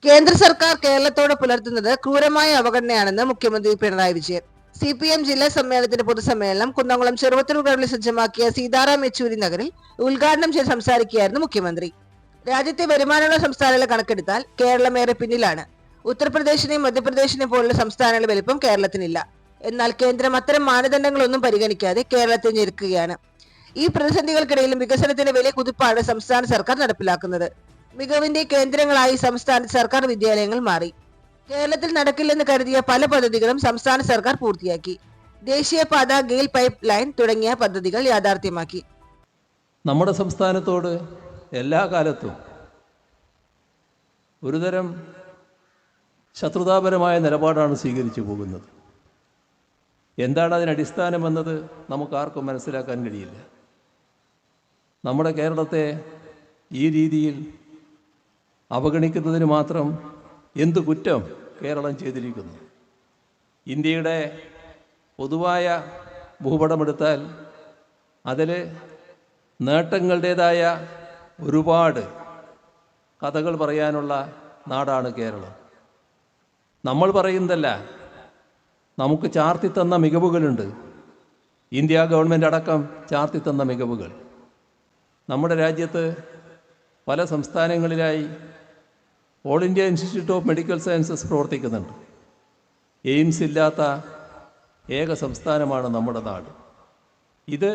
കേന്ദ്ര സർക്കാർ കേരളത്തോട് പുലർത്തുന്നത് ക്രൂരമായ അവഗണനയാണെന്ന് മുഖ്യമന്ത്രി പിണറായി വിജയൻ. CPM ജില്ലാ സമ്മേളനത്തിന്റെ പൊതുസമ്മേളനം കുന്നംകുളം ചെറുവത്തൂർ ഗ്രൗണ്ടിൽ സജ്ജമാക്കിയ സീതാറാം യെച്ചൂരി നഗറിൽ ഉദ്ഘാടനം ചെയ്ത് സംസാരിക്കുകയായിരുന്നു മുഖ്യമന്ത്രി. രാജ്യത്തെ വരുമാനമുള്ള സംസ്ഥാനങ്ങളെ കണക്കെടുത്താൽ കേരളം ഏറെ പിന്നിലാണ്. ഉത്തർപ്രദേശിനെയും മധ്യപ്രദേശിനെയും പോലുള്ള സംസ്ഥാനങ്ങളുടെ വലിപ്പം കേരളത്തിനില്ല. എന്നാൽ കേന്ദ്രം അത്തരം മാനദണ്ഡങ്ങളൊന്നും പരിഗണിക്കാതെ കേരളത്തെ ഞെരുക്കുകയാണ്. ഈ പ്രതിസന്ധികൾക്കിടയിലും വികസനത്തിന്റെ വലിയ കുതിപ്പാണ് സംസ്ഥാന സർക്കാർ നടപ്പിലാക്കുന്നത്. മികവിന്റെ കേന്ദ്രങ്ങളായി സംസ്ഥാന സർക്കാർ വിദ്യാലയങ്ങൾ മാറി. കേരളത്തിൽ നടക്കില്ലെന്ന് കരുതിയ പല പദ്ധതികളും സംസ്ഥാന സർക്കാർ പൂർത്തിയാക്കി. ദേശീയപാത, ഗെയിൽ പൈപ്പ് ലൈൻ തുടങ്ങിയ പദ്ധതികൾ യാഥാർത്ഥ്യമാക്കി. നമ്മുടെ സംസ്ഥാനത്തോട് എല്ലാ കാലത്തും ഒരുതരം ശത്രുതാപരമായ നിലപാടാണ് സ്വീകരിച്ചു പോകുന്നത്. എന്താണ് അതിന് അടിസ്ഥാനമെന്നത് നമുക്കാർക്കും മനസ്സിലാക്കാൻ കഴിയില്ല. നമ്മുടെ കേരളത്തെ ഈ രീതിയിൽ അവഗണിക്കുന്നതിന് മാത്രം എന്തു കുറ്റം കേരളം ചെയ്തിരിക്കുന്നു? ഇന്ത്യയുടെ പൊതുവായ ഭൂപടമെടുത്താൽ അതിൽ നേട്ടങ്ങളുടേതായ ഒരുപാട് കഥകൾ പറയാനുള്ള നാടാണ് കേരളം. നമ്മൾ പറയുന്നതല്ല, നമുക്ക് ചാർത്തിത്തന്ന മികവുകളുണ്ട്. ഇന്ത്യ ഗവൺമെൻറ് അടക്കം ചാർത്തിത്തന്ന മികവുകൾ. നമ്മുടെ രാജ്യത്ത് പല സംസ്ഥാനങ്ങളിലായി all India Institute of Medical Sciences പ്രവർത്തിക്കുന്നുണ്ട്. എയിംസ് ഇല്ലാത്ത ഏക സംസ്ഥാനമാണ് നമ്മുടെ നാട്. ഇത്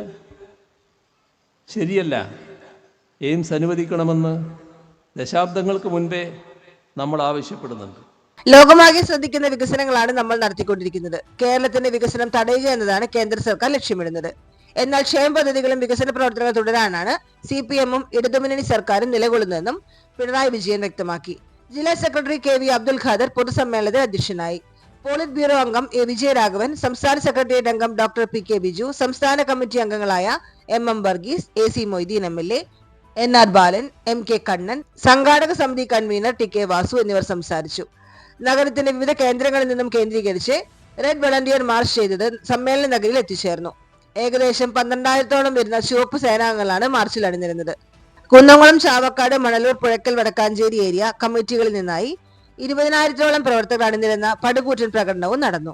ശരിയല്ല. എയിംസ് അനുവദിക്കണമെന്ന് ദശാബ്ദങ്ങൾക്ക് മുൻപേ നമ്മൾ ആവശ്യപ്പെടുന്നുണ്ട്. ലോകമാകെ ശ്രദ്ധിക്കുന്ന വികസനങ്ങളാണ് നമ്മൾ നടത്തിക്കൊണ്ടിരിക്കുന്നത്. കേരളത്തിന്റെ വികസനം തടയുക എന്നതാണ് കേന്ദ്ര സർക്കാർ ലക്ഷ്യമിടുന്നത്. എന്നാൽ ക്ഷേമ പദ്ധതികളും വികസന പ്രവർത്തനങ്ങൾ തുടരാനാണ് CPM-ഉം ഇടതുമുന്നണി സർക്കാരും നിലകൊള്ളുന്നതെന്നും പിണറായി വിജയൻ വ്യക്തമാക്കി. ജില്ലാ സെക്രട്ടറി KV അബ്ദുൽ ഖാദർ പൊതുസമ്മേളനത്തിൽ അധ്യക്ഷനായി. പോളിറ്റ് ബ്യൂറോ അംഗം A വിജയരാഘവൻ, സംസ്ഥാന സെക്രട്ടേറിയറ്റ് അംഗം ഡോക്ടർ PK ബിജു, സംസ്ഥാന കമ്മിറ്റി അംഗങ്ങളായ MM Varghese, AC Moideen MLA, NR ബാലൻ, MK കണ്ണൻ, സംഘാടക സമിതി കൺവീനർ TK വാസു എന്നിവർ സംസാരിച്ചു. നഗരത്തിന്റെ വിവിധ കേന്ദ്രങ്ങളിൽ നിന്നും കേന്ദ്രീകരിച്ച് റെഡ് വളണ്ടിയർ മാർച്ച് ചെയ്തത് സമ്മേളന നഗരിയിൽ എത്തിച്ചേർന്നു. ഏകദേശം 12,000-ഓളം വരുന്ന ചുവപ്പ് സേനാംഗങ്ങളാണ് മാർച്ചിൽ അണിനിരുന്നത്. കുന്നംകുളം, ചാവക്കാട്, മണലൂർ, പുഴയ്ക്കൽ, വടക്കാഞ്ചേരി ഏരിയ കമ്മിറ്റികളിൽ നിന്നായി 20,000-ഓളം പ്രവർത്തകർ അണിനിരുന്ന പടുകൂറ്റൻ പ്രകടനവും നടന്നു.